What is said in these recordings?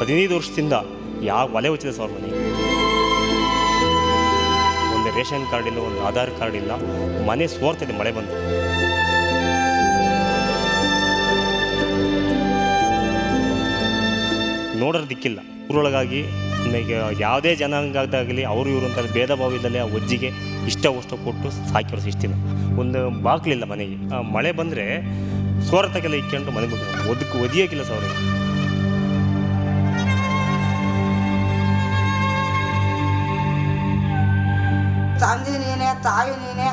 15 ವರ್ಷದಿಂದ ಯಾವ ಒಲೆ ಉಚಿತ ಸರ್ ಮನೆಗೆ. ಒಂದು ರೇಷನ್ ಕಾರ್ಡ್ ಇಲ್ಲ, ಒಂದು ಆಧಾರ್ ಕಾರ್ಡ್ ಇಲ್ಲ, ಮನೆ ಸೋರ್ತಿದೆ ಮಳೆ ಬಂದು. ನೋಡೋರು ದಿಕ್ಕಿಲ್ಲ. ಊರೊಳಗಾಗಿ ಈಗ ಯಾವುದೇ ಜನಾಂಗದಾಗಲಿ ಅವರು ಇವರು ಅಂತ ಭೇದ ಭಾವ ಇಲ್ಲದೆ ಆ ಒಜ್ಜಿಗೆ ಇಷ್ಟ ಕೊಟ್ಟು ಸಾಕಿರೋ ಇಷ್ಟಿಲ್ಲ. ಒಂದು ಬಾಗಿಲಿಲ್ಲ ಮನೆಗೆ. ಮಳೆ ಬಂದರೆ ಸೋರತಕ್ಕೆಲ್ಲ ಇಕ್ಕೊಂಡು ಮನೆಗೆ ಬಂದು ಒದಿಯೋಕ್ಕಿಲ್ಲ ಸರ್ ಅವ್ರಿಗೆ. ತಂದೆ ನೀನೇ, ತಾಯಿ ನೀನೇ,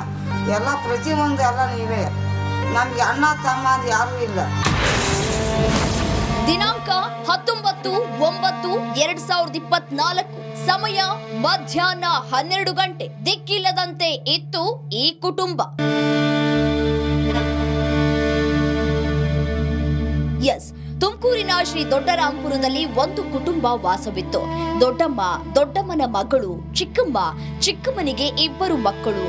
ಎಲ್ಲ ಪ್ರತಿಯೊಂದು ಎಲ್ಲ ನೀವೇ. ನಮಗೆ ಅಣ್ಣ ತಮ್ಮ ಅದು ಯಾರೂ ಇಲ್ಲ. ದಿನಾಂಕ 19/9/2024, ಸಮಯ ಮಧ್ಯಾಹ್ನ 12 ಗಂಟೆ. ದಿಕ್ಕಿಲ್ಲದಂತೆ ಇತ್ತು ಈ ಕುಟುಂಬ. ಎಸ್, ತುಮಕೂರಿನ ಶ್ರೀ ದೊಡ್ಡರಾಂಪುರದಲ್ಲಿ ಒಂದು ಕುಟುಂಬ ವಾಸವಿತ್ತು. ದೊಡ್ಡಮ್ಮನ ಮಗಳು ಚಿಕ್ಕಮ್ಮ, ಚಿಕ್ಕಮ್ಮನಿಗೆ 2 ಮಕ್ಕಳು.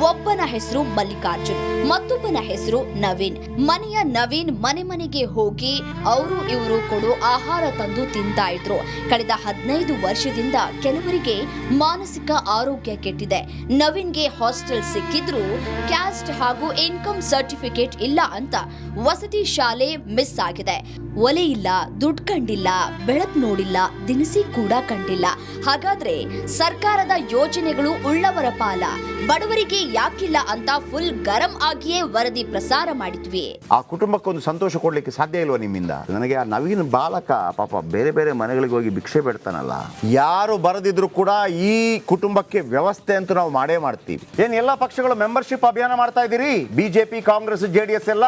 ಒಬ್ಬನ ಹೆಸರು ಮಲ್ಲಿಕಾರ್ಜುನ್, ಮತ್ತೊಬ್ಬನ ಹೆಸರು ನವೀನ್. ಮನೆಯ ನವೀನ್ ಮನೆಗೆ ಹೋಗಿ ಅವರು ಇವರು ಕೊಡೋ ಆಹಾರ ತಂದು ತಿಂತಾ ಇದ್ರು. ಕಳೆದ 15 ವರ್ಷದಿಂದ ಕೆಲವರಿಗೆ ಮಾನಸಿಕ ಆರೋಗ್ಯ ಕೆಟ್ಟಿದೆ. ನವೀನ್ಗೆ ಹಾಸ್ಟೆಲ್ ಸಿಕ್ಕಿದ್ರು ಕ್ಯಾಸ್ಟ್ ಹಾಗೂ ಇನ್ಕಮ್ ಸರ್ಟಿಫಿಕೇಟ್ ಇಲ್ಲ ಅಂತ ವಸತಿ ಶಾಲೆ ಮಿಸ್ ಆಗಿದೆ. ಒಲೆ ಇಲ್ಲ, ದುಡ್ಡು ಕಂಡಿಲ್ಲ, ಬೆಳಕು ನೋಡಿಲ್ಲ, ದಿನಸಿ ಕೂಡ ಕಂಡಿಲ್ಲ. ಹಾಗಾದ್ರೆ ಸರ್ಕಾರದ ಯೋಜನೆಗಳು ಉಳ್ಳವರ ಪಾಲ, ಬಡವರಿಗೆ ಯಾಕಿಲ್ಲ ಅಂತ ಫುಲ್ ಗರಂ ಆಗಿಯೇ ವರದಿ ಪ್ರಸಾರ ಮಾಡಿದ್ವಿ. ಆ ಕುಟುಂಬಕ್ಕೆ ಒಂದು ಸಂತೋಷ ಕೊಡ್ಲಿಕ್ಕೆ ಸಾಧ್ಯ ಇಲ್ವಾ ನಿಮ್ಮಿಂದ? ನನಗೆ ಆ ನವೀನ್ ಬಾಲಕ ಪಾಪ ಬೇರೆ ಮನೆಗಳಿಗೆ ಹೋಗಿ ಭಿಕ್ಷೆ ಬೇಡ್ತಾನಲ್ಲ, ಯಾರು ಬರದಿದ್ರು ಕೂಡ ಈ ಕುಟುಂಬಕ್ಕೆ ವ್ಯವಸ್ಥೆ ಅಂತೂ ನಾವು ಮಾಡೇ ಮಾಡ್ತೀವಿ. ಏನ್ ಎಲ್ಲ ಪಕ್ಷಗಳು ಮೆಂಬರ್ಶಿಪ್ ಅಭಿಯಾನ ಮಾಡ್ತಾ ಇದ್ದೀರಿ? ಬಿಜೆಪಿ, ಕಾಂಗ್ರೆಸ್, JDS ಎಲ್ಲ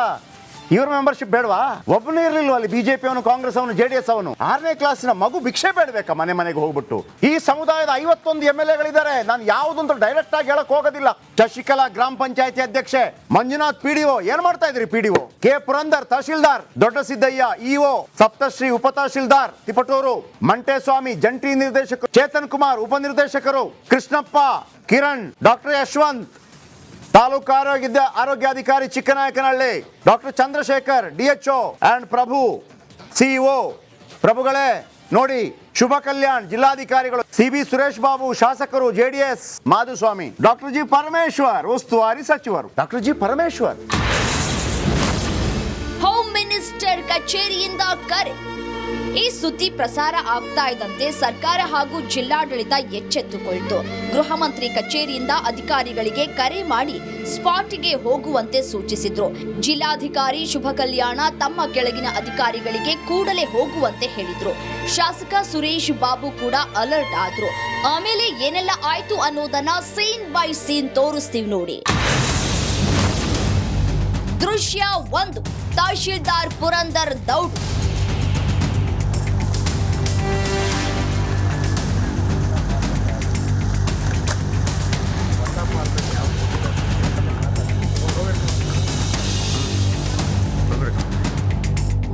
ಇವ್ರ ಮೆಂಬರ್ಶಿಪ್ ಬೇಡವಾ? ಒಬ್ಬನೇ ಇರಲಿಲ್ವ ಅಲ್ಲಿ? ಬಿಜೆಪಿ ಅವನು, ಕಾಂಗ್ರೆಸ್ ಅವನು, JDS ಅವನು. 6ನೇ ಕ್ಲಾಸಿನ ಮಗು ಭಿಕ್ಷೆ ಬೇಡಬೇಕಾ ಮನೆಗೆ ಹೋಗ್ಬಿಟ್ಟು? ಈ ಸಮುದಾಯದ 51 MLAಗಳಿದ್ದಾರೆ. ನಾನು ಯಾವುದಂತ ಡೈರೆಕ್ಟ್ ಆಗಿ ಹೇಳಕ್ ಹೋಗೋದಿಲ್ಲ. ಶಶಿಕಲಾ ಗ್ರಾಮ ಪಂಚಾಯತಿ ಅಧ್ಯಕ್ಷೆ, ಮಂಜುನಾಥ್ PDO. ಏನ್ ಮಾಡ್ತಾ ಇದ್ರಿ PDO? ಕೆ ಪುರಂದರ್ ತಹಶೀಲ್ದಾರ್, ದೊಡ್ಡ ಸಿದ್ದಯ್ಯ EO, ಸಪ್ತಶ್ರೀ ಉಪ ತಹಶೀಲ್ದಾರ್ ತಿಪಟೂರು, ಮಂಟೇಸ್ವಾಮಿ ಜಂಟಿ ನಿರ್ದೇಶಕರು, ಚೇತನ್ ಕುಮಾರ್ ಉಪನಿರ್ದೇಶಕರು, ಕೃಷ್ಣಪ್ಪ, ಕಿರಣ್, ಡಾಕ್ಟರ್ ಯಶವಂತ್, ತಾಲೂಕು ಆರೋಗ್ಯಾಧಿಕಾರಿ Chikkanayakanahalli, doctor Chandrashekhar DHO and Prabhu CEO. ಪ್ರಭುಗಳೇ ನೋಡಿ, ಶುಭ ಕಲ್ಯಾಣ್ ಜಿಲ್ಲಾಧಿಕಾರಿಗಳು, CB ಸುರೇಶ್ ಬಾಬು ಶಾಸಕರು, JDS Madhuswamy, doctor G Parameshwar ಉಸ್ತುವಾರಿ ಸಚಿವರು, doctor G Parameshwar. Home minister ಕಚೇರಿಯಿಂದ ಕರೆ. ಈ ಸುದ್ದಿ ಪ್ರಸಾರ ಆಗ್ತಾ ಇದ್ದಂತೆ ಸರ್ಕಾರ ಹಾಗೂ ಜಿಲ್ಲಾಡಳಿತ ಎಚ್ಚೆತ್ತುಕೊಳ್ತು. ಗೃಹ ಮಂತ್ರಿ ಕಚೇರಿಯಿಂದ ಅಧಿಕಾರಿಗಳಿಗೆ ಕರೆ ಮಾಡಿ ಸ್ಪಾಟ್ಗೆ ಹೋಗುವಂತೆ ಸೂಚಿಸಿದ್ರು. ಜಿಲ್ಲಾಧಿಕಾರಿ ಶುಭ ಕಲ್ಯಾಣ ತಮ್ಮ ಕೆಳಗಿನ ಅಧಿಕಾರಿಗಳಿಗೆ ಕೂಡಲೇ ಹೋಗುವಂತೆ ಹೇಳಿದ್ರು. ಶಾಸಕ ಸುರೇಶ್ ಬಾಬು ಕೂಡ ಅಲರ್ಟ್ ಆದ್ರು. ಆಮೇಲೆ ಏನೆಲ್ಲ ಆಯ್ತು ಅನ್ನೋದನ್ನ ಸೀನ್ ಬೈ ಸೀನ್ ತೋರಿಸ್ತೀವಿ ನೋಡಿ. ದೃಶ್ಯ 1, ತಹಶೀಲ್ದಾರ್ ಪುರಂದರ್ ದೌಡ್.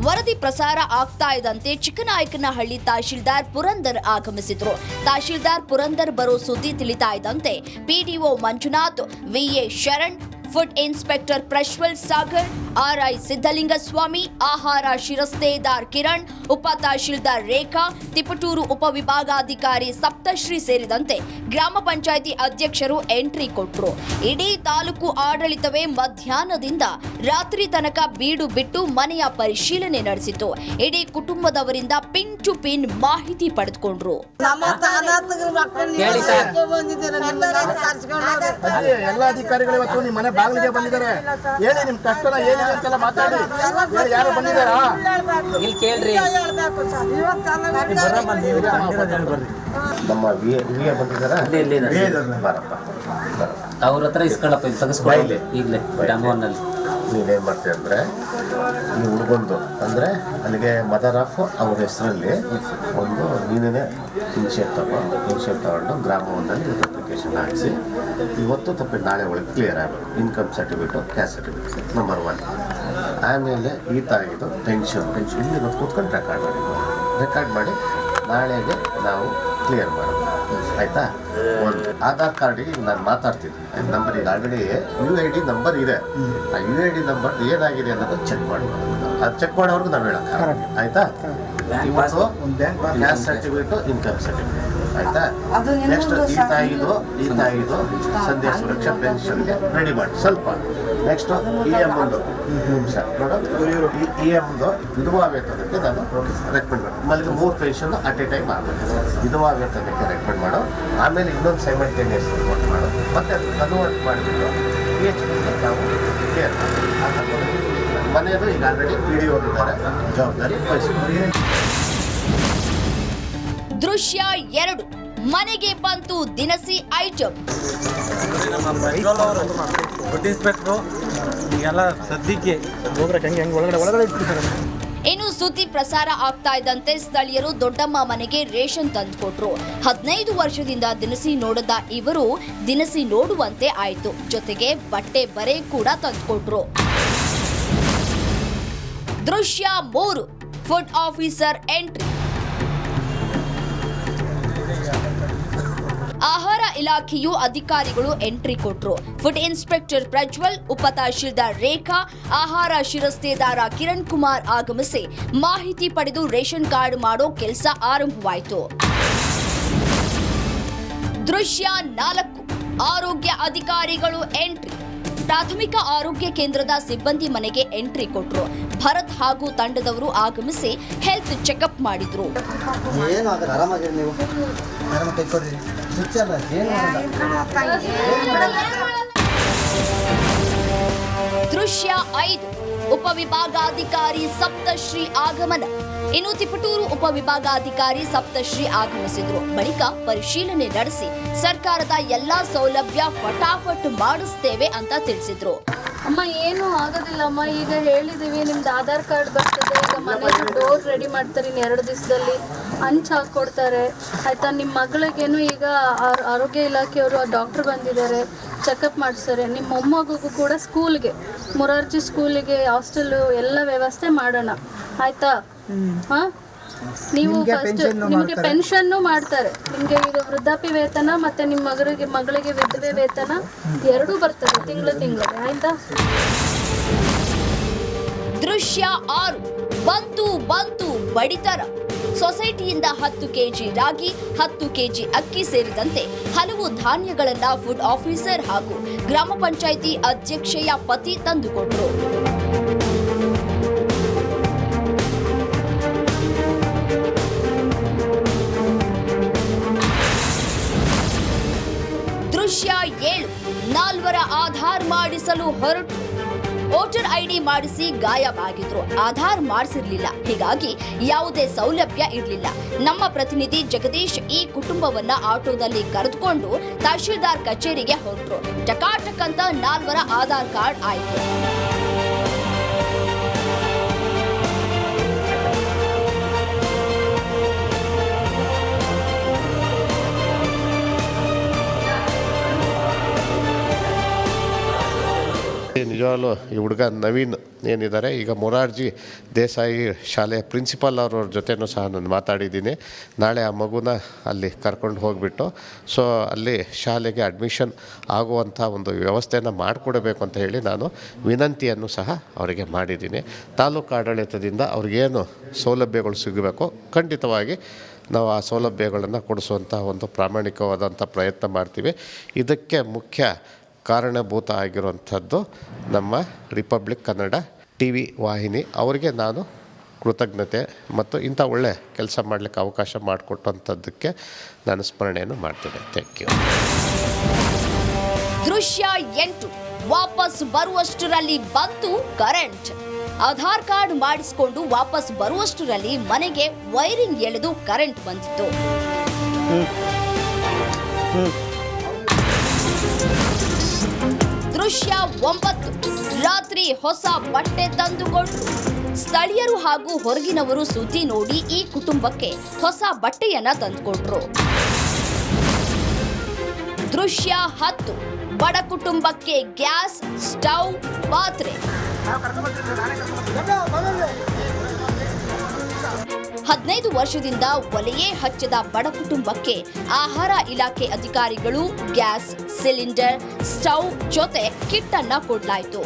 ವರದಿ ಪ್ರಸಾರ ಆಗ್ತಾ ಇದ್ದಂತೆ ಚಿಕ್ಕನಾಯಕನಹಳ್ಳಿ ತಹಶೀಲ್ದಾರ್ ಪುರಂದರ್ ಆಗಮಿಸಿದ್ರು. ತಹಶೀಲ್ದಾರ್ ಪುರಂದರ್ ಬರೋ ಸುದ್ದಿ ತಿಳಿತಾ ಇದ್ದಂತೆ PDO Manjunath, VA Sharan, food inspector Prajwal Sagar, RI Siddalingaswamy, ಆಹಾರ ಶಿರಸ್ತೇದಾರ್ ಕಿರಣ್, ಉಪ ತಹಶೀಲ್ದಾರ್ ರೇಖಾ, ತಿಪಟೂರು ಉಪವಿಭಾಗಾಧಿಕಾರಿ ಸಪ್ತಶ್ರೀ ಸೇರಿದಂತೆ ಗ್ರಾಮ ಪಂಚಾಯಿತಿ ಅಧ್ಯಕ್ಷರು ಎಂಟ್ರಿ ಕೊಟ್ಟರು. ಇಡೀ ತಾಲೂಕು ಆಡಳಿತವೇ ಮಧ್ಯಾಹ್ನದಿಂದ ರಾತ್ರಿ ತನಕ ಬೀಡು ಬಿಟ್ಟು ಮನೆಯ ಪರಿಶೀಲನೆ ನಡೆಸಿತು. ಇಡೀ ಕುಟುಂಬದವರಿಂದ ಪಿನ್ ಟು ಪಿನ್ ಮಾಹಿತಿ ಪಡೆದುಕೊಂಡ್ರು. ಎಲ್ಲ ಅಧಿಕಾರಿಗಳು ಇವತ್ತು ನಿಮ್ಮ ಮನೆ ಬಾಗಿಲಿಗೆ ಬಂದಿದ್ದಾರೆ. ಹೇಳಿ ನಿಮ್ ಕಷ್ಟನ ಏನಿದೆ ಅಂತೆಲ್ಲ ಮಾತಾಡಿ. ಯಾರು ಬಂದಿದ್ದಾರಾ ಇಲ್ಲಿ ಕೇಳ್ರಿ. ನಮ್ಮ ವಿಎ ಬಂದಿದ್ದಾರಾ? ಅವ್ರ ಹತ್ರ ಇಸ್ಕೊಳ್ಳಪ್ಪ, ತೆಗೆಸ್ಕೊಳ್ಳಿ ಈಗಲೇ ಡಾಮೋನಲ್ಲಿ. ನೀವೇನು ಮಾಡ್ತೀವಿ ಅಂದರೆ, ಈ ಹುಡುಗಂದು ಅಂದರೆ ಅಲ್ಲಿಗೆ ಮದರ್ ಆಫ್ ಅವ್ರ ಹೆಸರಲ್ಲಿ ಒಂದು ನೀನೇ ಇನಿಷಿಯೇಟ್ ತಗೊಂಡು ಗ್ರಾಮವೊಂದಲ್ಲಿ ಅಪ್ಲಿಕೇಶನ್ ಹಾಕಿಸಿ ಇವತ್ತು ತಪ್ಪಿಟ್ಟು ನಾಳೆ ಒಳಗೆ ಕ್ಲಿಯರ್ ಆಗಬೇಕು. Income certificate, caste certificate number 1. ಆಮೇಲೆ ಈ ತಾಯಿದು ಪೆನ್ಷನ್ ಇಲ್ಲಿ ಇವತ್ತು ಕೂತ್ಕೊಂಡು ರೆಕಾರ್ಡ್ ಮಾಡಿ ನಾಳೆಗೆ ನಾವು ಕ್ಲಿಯರ್ ಮಾಡೋದು. ಆಯಿತಾ? ಒಂದು ಆಧಾರ್ ಕಾರ್ಡಿಗೆ ನಾನು ಮಾತಾಡ್ತಿದ್ದೀನಿ ನಂಬರ್. ಈಗ ಆಲ್ರೆಡಿ UID ನಂಬರ್ ಇದೆ. ಆ UID ನಂಬರ್ ಏನಾಗಿದೆ ಅನ್ನೋದು ಚೆಕ್ ಮಾಡಿ, ಅದು ಚೆಕ್ ಮಾಡೋರ್ಗು ನಾವು ಹೇಳೋಣ. ಆಯಿತಾ? ಇವತ್ತು ಕ್ಯಾಸ್ಟ್ ಸರ್ಟಿಫಿಕೇಟು ಇನ್ಕಮ್ ಸರ್ಟಿಫಿಕೇಟ್ ಆಯ್ತಾ. ಅದು ನೆಕ್ಸ್ಟ್ ನಿಮ್ಮದು ಈ ತಾಯಿದು ಸಂಧ್ಯಾ ಸುರಕ್ಷಾ ಪೆನ್ಷನ್ಗೆ ರೆಡಿ ಮಾಡಿ ಸ್ವಲ್ಪ. ನೆಕ್ಸ್ಟ್ EM ಒಂದು ನಿಮಿಷ ನೋಡು, EM ವಿಧವಾ ವೇತನಕ್ಕೆ ನಾನು ರೆಕಮೆಂಡ್ ಮಾಡು. ಆಮೇಲೆ 3 ಪೆನ್ಷನ್ ಅಟ್ ಎ ಟೈಮ್ ಆಗಬೇಕು. ವಿಧವಾ ವೇತನಕ್ಕೆ ರೆಕಮೆಂಡ್ ಮಾಡು. ಆಮೇಲೆ ಇನ್ನೊಂದು ಸೈಮಲ್ಟೇನಿಯಸ್ ರಿಪೋರ್ಟ್ ಮಾಡು. ಮತ್ತೆ ಅದು ಕನ್ವರ್ಟ್ ಮಾಡಿಬಿಟ್ಟು PHP ನಾವು ಕೇರ್ ಮನೆಯದು ಈಗ ಆಲ್ರೆಡಿ PDO ಇದ್ದಾರೆ, ಜವಾಬ್ದಾರಿ ವಹಿಸ್ತಾರೆ. ದೃಶ್ಯ 2 ಮನೆಗೆ ಬಂತು ದಿನಸಿ ಐಟಂ. ಇನ್ನು ಸುದ್ದಿ ಪ್ರಸಾರ ಆಗ್ತಾ ಇದ್ದಂತೆ ಸ್ಥಳೀಯರು ದೊಡ್ಡಮ್ಮ ಮನೆಗೆ ರೇಷನ್ ತಂದುಕೊಟ್ರು. 15 ವರ್ಷದಿಂದ ದಿನಸಿ ನೋಡದ ಇವರು ದಿನಸಿ ನೋಡುವಂತೆ ಆಯ್ತು. ಜೊತೆಗೆ ಬಟ್ಟೆ ಬರೆ ಕೂಡ ತಂದುಕೊಟ್ರು. ದೃಶ್ಯ 3 ಫುಡ್ ಆಫೀಸರ್ ಎಂಟ್ರಿ. ಆಹಾರ ಇಲಾಖೆಯು ಅಧಿಕಾರಿಗಳು ಎಂಟ್ರಿ ಕೊಟ್ರು. ಫುಡ್ ಇನ್ಸ್ಪೆಕ್ಟರ್ ಪ್ರಜ್ವಲ್, ಉಪ ತಹಶೀಲ್ದಾರ್ ರೇಖಾ, ಆಹಾರ ಶಿರಸ್ತೇದಾರ ಕಿರಣ್ ಕುಮಾರ್ ಆಗಮಿಸಿ ಮಾಹಿತಿ ಪಡೆದು ರೇಷನ್ ಕಾರ್ಡ್ ಮಾಡೋ ಕೆಲಸ ಆರಂಭವಾಯಿತು. ದೃಶ್ಯ 4 ಆರೋಗ್ಯ ಅಧಿಕಾರಿಗಳು ಎಂಟ್ರಿ. ಪ್ರಾಥಮಿಕ ಆರೋಗ್ಯ ಕೇಂದ್ರದ ಸಿಬ್ಬಂದಿ ಮನೆಗೆ ಎಂಟ್ರಿ ಕೊಟ್ರು. ಭರತ್ ಹಾಗೂ ತಂಡದವರು ಆಗಮಿಸಿ ಹೆಲ್ತ್ ಚೆಕಪ್ ಮಾಡಿದ್ರು. ದೃಶ್ಯ 5 ಉಪವಿಭಾಗಾಧಿಕಾರಿ ಸಪ್ತಶ್ರೀ ಆಗಮನ. ಇನ್ನು ತಿಪಟೂರು ಉಪವಿಭಾಗಾಧಿಕಾರಿ ಸಪ್ತಶ್ರೀ ಆಗಮಿಸಿದ್ರು. ಬಳಿಕ ಪರಿಶೀಲನೆ ನಡೆಸಿ ಸರ್ಕಾರದ ಎಲ್ಲಾ ಸೌಲಭ್ಯ ಫಟಾಫಟ್ ಮಾಡಿಸ್ತೇವೆ ಅಂತ ತಿಳಿಸಿದ್ರು. ಅಮ್ಮ ಏನು ಆಗೋದಿಲ್ಲ ಅಮ್ಮ, ಈಗ ಹೇಳಿದೀವಿ ನಿಮ್ದು ಆಧಾರ್ ಕಾರ್ಡ್ ಬರ್ತದೆ, ಈಗ ಮನೆಗೆ ಡೋರ್ ರೆಡಿ ಮಾಡ್ತಾರೆ, ಇನ್ನು 2 ದಿವಸದಲ್ಲಿ ಹಂಚ್ ಹಾಕ್ಕೊಡ್ತಾರೆ ಆಯ್ತಾ. ನಿಮ್ಮ ಮಗಳಿಗೇನು ಈಗ ಆರೋಗ್ಯ ಇಲಾಖೆಯವರು ಡಾಕ್ಟರ್ ಬಂದಿದ್ದಾರೆ, ಚೆಕಪ್ ಮಾಡಿಸ್ತಾರೆ. ನಿಮ್ಮ ಮೊಮ್ಮಗುಗೂ ಕೂಡ ಸ್ಕೂಲ್ಗೆ ಮೊರಾರ್ಜಿ ಸ್ಕೂಲಿಗೆ ಹಾಸ್ಟೆಲ್ ಎಲ್ಲ ವ್ಯವಸ್ಥೆ ಮಾಡೋಣ ಆಯ್ತಾ. ಹಾಂ, ನೀವು ಫಸ್ಟ್ ನಿಮಗೆ ಪೆನ್ಷನ್ನು ಮಾಡ್ತಾರೆ. ನಿಮಗೆ ಈಗ ವೃದ್ಧಾಪ್ಯ ವೇತನ ಮತ್ತೆ ನಿಮ್ಮ ಮಗಳಿಗೆ ವಿಧವೆ ವೇತನ 2 ಬರ್ತದೆ ತಿಂಗಳು ಆಯ್ತಾ. ದೃಶ್ಯ 6 ಬಂತು ಬಡಿತರ. ಸೊಸೈಟಿಯಿಂದ 10 ಕೆಜಿ ರಾಗಿ, 10 ಕೆಜಿ ಅಕ್ಕಿ ಸೇರಿದಂತೆ ಹಲವು ಧಾನ್ಯಗಳನ್ನ ಫುಡ್ ಆಫೀಸರ್ ಹಾಗೂ ಗ್ರಾಮ ಪಂಚಾಯಿತಿ ಅಧ್ಯಕ್ಷೆಯ ಪತಿ ತಂದುಕೊಟ್ರು. ದೃಶ್ಯ 7 4 ಆಧಾರ್ ಮಾಡಿಸಲು ಹೊರಟು. ವೋಟರ್ ID ಮಾಡಿಸಿ ಗಾಯವಾಗಿದ್ರು. ಆಧಾರ್ ಮಾಡಿಸಿರ್ಲಿಲ್ಲ, ಹೀಗಾಗಿ ಯಾವುದೇ ಸೌಲಭ್ಯ ಇರಲಿಲ್ಲ. ನಮ್ಮ ಪ್ರತಿನಿಧಿ ಜಗದೀಶ್ ಈ ಕುಟುಂಬವನ್ನ ಆಟೋದಲ್ಲಿ ಕರೆದುಕೊಂಡು ತಹಶೀಲ್ದಾರ್ ಕಚೇರಿಗೆ ಹೊರಟರು. ಟಕಾಟಕ್ ಅಂತ 4 ಆಧಾರ್ ಕಾರ್ಡ್ ಆಯಿತು. ನಿಜವಾಗ್ಲೂ ಈ ಹುಡುಗ ನವೀನ್ ಏನಿದ್ದಾರೆ, ಈಗ ಮೊರಾರ್ಜಿ ದೇಸಾಯಿ ಶಾಲೆಯ ಪ್ರಿನ್ಸಿಪಾಲ್ ಅವ್ರ ಜೊತೆನೂ ಸಹ ನಾನು ಮಾತಾಡಿದ್ದೀನಿ. ನಾಳೆ ಆ ಮಗುನ ಅಲ್ಲಿ ಕರ್ಕೊಂಡು ಹೋಗಿಬಿಟ್ಟು ಅಲ್ಲಿ ಶಾಲೆಗೆ ಅಡ್ಮಿಷನ್ ಆಗುವಂಥ ಒಂದು ವ್ಯವಸ್ಥೆಯನ್ನು ಮಾಡಿಕೊಡಬೇಕು ಅಂತ ಹೇಳಿ ನಾನು ವಿನಂತಿಯನ್ನು ಸಹ ಅವರಿಗೆ ಮಾಡಿದ್ದೀನಿ. ತಾಲೂಕು ಆಡಳಿತದಿಂದ ಅವ್ರಿಗೇನು ಸೌಲಭ್ಯಗಳು ಸಿಗಬೇಕು ಖಂಡಿತವಾಗಿ ನಾವು ಆ ಸೌಲಭ್ಯಗಳನ್ನು ಕೊಡಿಸುವಂಥ ಒಂದು ಪ್ರಾಮಾಣಿಕವಾದಂಥ ಪ್ರಯತ್ನ ಮಾಡ್ತೀವಿ. ಇದಕ್ಕೆ ಮುಖ್ಯ ಕಾರಣಭೂತ ಆಗಿರುವಂಥದ್ದು ನಮ್ಮ ರಿಪಬ್ಲಿಕ್ ಕನ್ನಡ TV ವಾಹಿನಿ. ಅವರಿಗೆ ನಾನು ಕೃತಜ್ಞತೆ ಮತ್ತು ಇಂಥ ಒಳ್ಳೆ ಕೆಲಸ ಮಾಡಲಿಕ್ಕೆ ಅವಕಾಶ ಮಾಡಿಕೊಟ್ಟಂಥದ್ದಕ್ಕೆ ನಾನು ಸ್ಮರಣೆಯನ್ನು ಮಾಡ್ತೇನೆ. Thank you. ದೃಶ್ಯ 8 ವಾಪಸ್ ಬರುವಷ್ಟರಲ್ಲಿ ಬಂತು ಕರೆಂಟ್. ಆಧಾರ್ ಕಾರ್ಡ್ ಮಾಡಿಸಿಕೊಂಡು ವಾಪಸ್ ಬರುವಷ್ಟರಲ್ಲಿ ಮನೆಗೆ ವೈರಿಂಗ್ ಎಳೆದು ಕರೆಂಟ್ ಬಂದಿತ್ತು. ದೃಶ್ಯ 9 ರಾತ್ರಿ ಹೊಸ ಬಟ್ಟೆ ತಂದುಕೊಂಡು. ಸ್ಥಳೀಯರು ಹಾಗೂ ಹೊರಗಿನವರು ಸುದ್ದಿ ನೋಡಿ ಈ ಕುಟುಂಬಕ್ಕೆ ಹೊಸ ಬಟ್ಟೆಯನ್ನ ತಂದುಕೊಟ್ರು. ದೃಶ್ಯ 10 ಬಡ ಕುಟುಂಬಕ್ಕೆ ಗ್ಯಾಸ್, ಸ್ಟವ್, ಪಾತ್ರೆ. 15 ವರ್ಷದಿಂದ ಒಲೆಯೇ ಹಚ್ಚದ ಬಡ ಕುಟುಂಬಕ್ಕೆ ಆಹಾರ ಇಲಾಖೆ ಅಧಿಕಾರಿಗಳು ಗ್ಯಾಸ್, ಸಿಲಿಂಡರ್, ಸ್ಟವ್ ಜೊತೆ ಕಿಟ್ ಅನ್ನ ಕೊಡಲಾಯಿತು.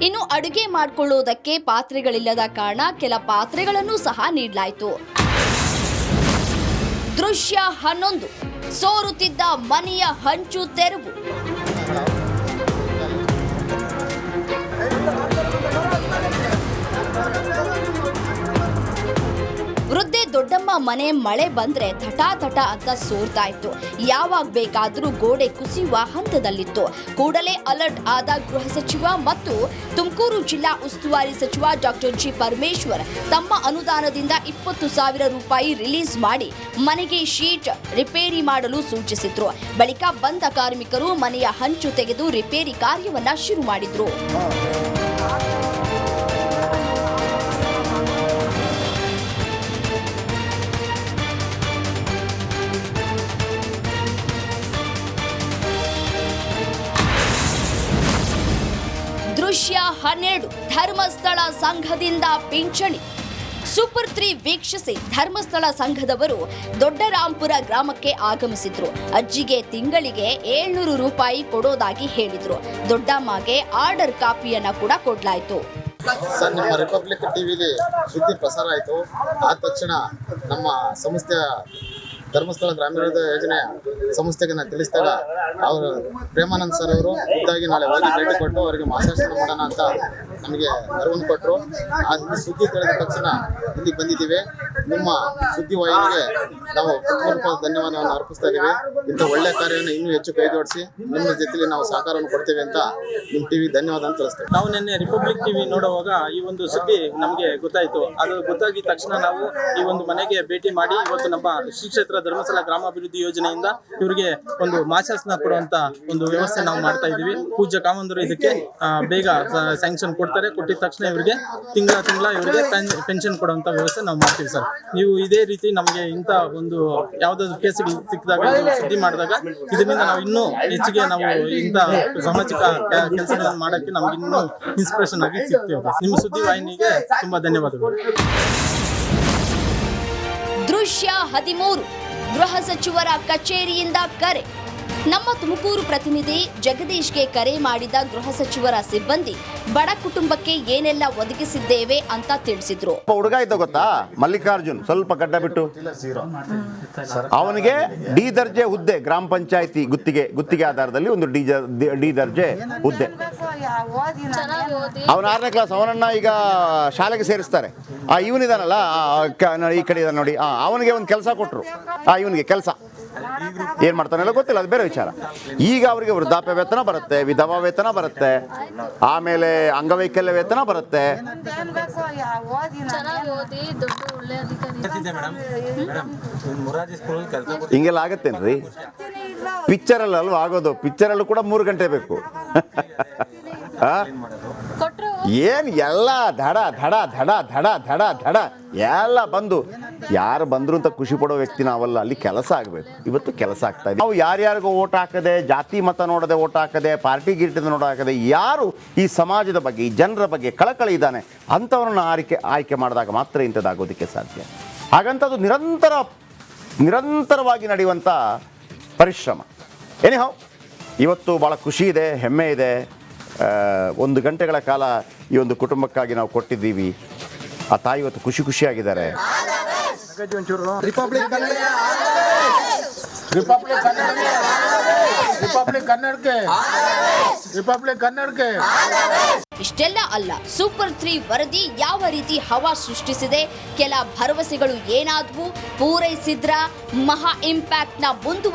ಇನ್ನು ಅಡುಗೆ ಮಾಡಿಕೊಳ್ಳುವುದಕ್ಕೆ ಪಾತ್ರೆಗಳಿಲ್ಲದ ಕಾರಣ ಕೆಲ ಪಾತ್ರೆಗಳನ್ನು ಸಹ ನೀಡಲಾಯಿತು. ದೃಶ್ಯ 11 ಸೋರುತ್ತಿದ್ದ ಮನೆಯ ಹಂಚು ತೆರವು. ವೃದ್ಧೆ ದೊಡ್ಡಮ್ಮ ಮನೆ ಮಳೆ ಬಂದ್ರೆ ಥಟಾಥಟ ಅಂತ ಸೋರ್ತಾ ಇತ್ತು. ಯಾವಾಗ ಬೇಕಾದರೂ ಗೋಡೆ ಕುಸಿಯುವ ಹಂತದಲ್ಲಿತ್ತು. ಕೂಡಲೇ ಅಲರ್ಟ್ ಆದ ಗೃಹ ಸಚಿವ ಮತ್ತು ತುಮಕೂರು ಜಿಲ್ಲಾ ಉಸ್ತುವಾರಿ ಸಚಿವ ಡಾಕ್ಟರ್ ಜಿ ಪರಮೇಶ್ವರ್ ತಮ್ಮ ಅನುದಾನದಿಂದ 20,000 ರೂಪಾಯಿ ರಿಲೀಸ್ ಮಾಡಿ ಮನೆಗೆ ಶೀಟ್ ರಿಪೇರಿ ಮಾಡಲು ಸೂಚಿಸಿದ್ರು. ಬಳಿಕ ಬಂದ ಕಾರ್ಮಿಕರು ಮನೆಯ ಹಂಚು ತೆಗೆದು ರಿಪೇರಿ ಕಾರ್ಯವನ್ನ ಶುರು ಮಾಡಿದ್ರು. ದೃಶ್ಯ 12 ಧರ್ಮಸ್ಥಳ ಸಂಘದಿಂದ ಪಿಂಚಣಿ. ಸೂಪರ್ 3 ವೀಕ್ಷಿಸಿ ಧರ್ಮಸ್ಥಳ ಸಂಘದವರು ದೊಡ್ಡರಾಂಪುರ ಗ್ರಾಮಕ್ಕೆ ಆಗಮಿಸಿದ್ರು. ಅಜ್ಜಿಗೆ ತಿಂಗಳಿಗೆ 700 ರೂಪಾಯಿ ಕೊಡೋದಾಗಿ ಹೇಳಿದ್ರು. ದೊಡ್ಡಮ್ಮಗೆ ಆರ್ಡರ್ ಕಾಪಿಯನ್ನ ಕೂಡ ಕೊಡ್ಲಾಯ್ತು. ಸರ್, ನಿಮ್ಮ ರಿಪಬ್ಲಿಕ್ ಟಿವಿಲಿ ಸುದ್ದಿ ಪ್ರಸಾರ ಆಯಿತು. ಆದ ತಕ್ಷಣ ನಮ್ಮ ಸಂಸ್ಥೆಯ ಧರ್ಮಸ್ಥಳ ಗ್ರಾಮೀಣ ಯೋಜನೆ ಸಂಸ್ಥೆಗೆ ನಾನು ತಿಳಿಸಿದಾಗ ಅವರು ಪ್ರೇಮಾನಂದ್ ಸರ್ ಅವರು ಖುದ್ದಾಗಿ ನಾಳೆ ಹೋಗಿ ಭೇಟಿ ಕೊಟ್ಟು ಅವರಿಗೆ ಮಾಸಾಶನ ಮಾಡೋಣ ಅಂತ ನಮಗೆ ನೆರವನ್ನು ಕೊಟ್ಟರು. ಆ ಸುದ್ದಿ ತಿಳಿದ ತಕ್ಷಣ ಇಲ್ಲಿಗೆ ಬಂದಿದ್ದೀವಿ. ನಿಮ್ಮ ಸುದ್ದಿ ವಾಹಿನಿಗೆ ನಾವು ಹೃತ್ಪೂರ್ವಕ ಧನ್ಯವಾದವನ್ನು ಅರ್ಪಿಸ್ತಾ ಇದ್ದೀವಿ. ಇಂಥ ಒಳ್ಳೆಯ ಕಾರ್ಯವನ್ನು ಇನ್ನೂ ಹೆಚ್ಚು ಕೈಜೋಡಿಸಿ ನಿಮ್ಮ ಜೊತೆಲಿ ನಾವು ಸಹಕಾರವನ್ನು ಕೊಡ್ತೇವೆ ಅಂತ ನಿಮ್ಮ ಟಿವಿ ಧನ್ಯವಾದ ಅಂತ ತಿಳಿಸ್ತೇವೆ. ನಾವು ನಿನ್ನೆ ರಿಪಬ್ಲಿಕ್ ಟಿವಿ ನೋಡುವಾಗ ಈ ಒಂದು ಸುದ್ದಿ ನಮಗೆ ಗೊತ್ತಾಯಿತು. ಅದು ಗೊತ್ತಾಗಿದ ತಕ್ಷಣ ನಾವು ಈ ಒಂದು ಮನೆಗೆ ಭೇಟಿ ಮಾಡಿ ಇವತ್ತು ನಮ್ಮ ಶ್ರೀ ಕ್ಷೇತ್ರ ಧರ್ಮಸ್ಥಳ ಗ್ರಾಮಾಭಿವೃದ್ಧಿ ಯೋಜನೆಯಿಂದ ಇವರಿಗೆ ಒಂದು ಮಾಸಾಸನ ಕೊಡುವಂತ ಒಂದು ವ್ಯವಸ್ಥೆ ನಾವು ಮಾಡ್ತಾ ಇದ್ದೀವಿ. ಪೂಜ್ಯ ಕಾಮಂದರು ಇದಕ್ಕೆ ಬೇಗ ಸ್ಯಾಂಕ್ಷನ್ ಕೊಡ್ತಾರೆ. ಕೊಟ್ಟಿದ ತಕ್ಷಣ ಇವರಿಗೆ ತಿಂಗಳ ಇವರಿಗೆ ಪೆನ್ಷನ್ ಕೊಡುವಂತ ವ್ಯವಸ್ಥೆ ನಾವು ಮಾಡ್ತೀವಿ ಸರ್. ನೀವು ಇದೇ ರೀತಿ ನಮಗೆ ಇಂಥ ಒಂದು ಯಾವುದಾದ್ರು ಕೇಸ್ಗಳು ಸಿಕ್ಕಿದಾಗ ಸುದ್ದಿ ಮಾಡಿದಾಗ ಇದರಿಂದ ನಾವು ಇನ್ನೂ ಹೆಚ್ಚಿಗೆ ನಾವು ಇಂಥ ಸಾಮಾಜಿಕ ಕೆಲಸಗಳನ್ನು ಮಾಡೋಕ್ಕೆ ನಮ್ಗೆ ಇನ್ನೂ ಇನ್ಸ್ಪಿರೇಷನ್ ಆಗಿ ಸಿಗ್ತೇವೆ. ನಿಮ್ಮ ಸುದ್ದಿ ವಾಹಿನಿಗೆ ತುಂಬಾ ಧನ್ಯವಾದಗಳು. ದೃಶ್ಯ 13 ಗೃಹ ಸಚಿವರ ಕಚೇರಿಯಿಂದ ಕರೆ. ನಮ್ಮ ತುಮಕೂರು ಪ್ರತಿನಿಧಿ ಜಗದೀಶ್ಗೆ ಕರೆ ಮಾಡಿದ ಗೃಹ ಸಚಿವರ ಸಿಬ್ಬಂದಿ ಬಡ ಕುಟುಂಬಕ್ಕೆ ಏನೆಲ್ಲ ಒದಗಿಸಿದ್ದೇವೆ ಅಂತ ತಿಳಿಸಿದ್ರು. ಹುಡುಗ ಇದ್ದ ಗೊತ್ತಾ, ಮಲ್ಲಿಕಾರ್ಜುನ್, ಸ್ವಲ್ಪ ಗಡ್ಡ ಬಿಟ್ಟು, ಅವನಿಗೆ ಡಿ ದರ್ಜೆ ಹುದ್ದೆ ಗ್ರಾಮ ಪಂಚಾಯತಿ ಗುತ್ತಿಗೆ ಆಧಾರದಲ್ಲಿ ಒಂದು ಡಿ ದರ್ಜೆ ಹುದ್ದೆ. ಅವನ 6ನೇ ಕ್ಲಾಸ್. ಅವನನ್ನ ಈಗ ಶಾಲೆಗೆ ಸೇರಿಸ್ತಾರೆ. ಇವನಿದಾನಲ್ಲ ಈ ಕಡೆ ಇದಾನೆ ನೋಡಿ, ಅವನಿಗೆ ಒಂದು ಕೆಲಸ ಕೊಟ್ಟರು. ಇವನಿಗೆ ಕೆಲಸ ಏನ್ ಮಾಡ್ತಾನೆಲ್ಲ ಗೊತ್ತಿಲ್ಲ, ಅದು ಬೇರೆ ವಿಚಾರ. ಈಗ ಅವರಿಗೆ ವೃದ್ಧಾಪ್ಯ ವೇತನ ಬರುತ್ತೆ, ವಿಧವಾ ವೇತನ ಬರುತ್ತೆ, ಆಮೇಲೆ ಅಂಗವೈಕಲ್ಯ ವೇತನ ಬರುತ್ತೆ. ಹಿಂಗೆಲ್ಲ ಆಗತ್ತೇನ್ರಿ? ಪಿಕ್ಚರಲ್ಲಿ ಅಲ್ವಾ ಆಗೋದು? ಪಿಕ್ಚರಲ್ಲೂ ಕೂಡ 3 ಗಂಟೆ ಬೇಕು. ಏನ್ ಎಲ್ಲ ಧಡ ಧಡ ಧಡ ಧಡ ಧಡ ಧಡ ಎಲ್ಲ ಬಂದು ಯಾರು ಬಂದ್ರು ಅಂತ ಖುಷಿ ಪಡೋ ವ್ಯಕ್ತಿ ನಾವಲ್ಲ. ಅಲ್ಲಿ ಕೆಲಸ ಆಗಬೇಕು. ಇವತ್ತು ಕೆಲಸ ಆಗ್ತಾ ಇದೆ. ನಾವು ಯಾರ್ಯಾರಿಗೂ ಓಟ್ ಹಾಕದೆ, ಜಾತಿ ಮತ ನೋಡದೆ ಓಟ್ ಹಾಕದೆ, ಪಾರ್ಟಿ ಗಿರ್ಟಿದ ನೋಡ ಹಾಕದೆ, ಯಾರು ಈ ಸಮಾಜದ ಬಗ್ಗೆ, ಈ ಜನರ ಬಗ್ಗೆ ಕಳಕಳಿ ಇದ್ದಾನೆ ಅಂಥವ್ರನ್ನ ಆಯ್ಕೆ ಮಾಡಿದಾಗ ಮಾತ್ರ ಇಂಥದ್ದಾಗೋದಕ್ಕೆ ಸಾಧ್ಯ. ಹಾಗಂತದ್ದು ನಿರಂತರವಾಗಿ ನಡೆಯುವಂಥ ಪರಿಶ್ರಮ. ಏನಿಹೋ ಇವತ್ತು ಭಾಳ ಖುಷಿ ಇದೆ, ಹೆಮ್ಮೆ ಇದೆ. 1 ಗಂಟೆಗಳ ಕಾಲ ಈ ಒಂದು ಕುಟುಂಬಕ್ಕಾಗಿ ನಾವು ಕೊಟ್ಟಿದ್ದೀವಿ. ಆ ತಾಯಿ ಇವತ್ತು ಖುಷಿಯಾಗಿದ್ದಾರೆ. ಇಷ್ಟೆಲ್ಲ ಅಲ್ಲ, ಸೂಪರ್ 3 ವರದಿ ಯಾವ ರೀತಿ ಹವಾ ಸೃಷ್ಟಿಸಿದೆ, ಕೆಲ ಭರವಸೆಗಳು ಏನಾದ್ವು, ಪೂರೈಸಿದ್ರ, ಮಹಾ ಇಂಪ್ಯಾಕ್ಟ್ ನ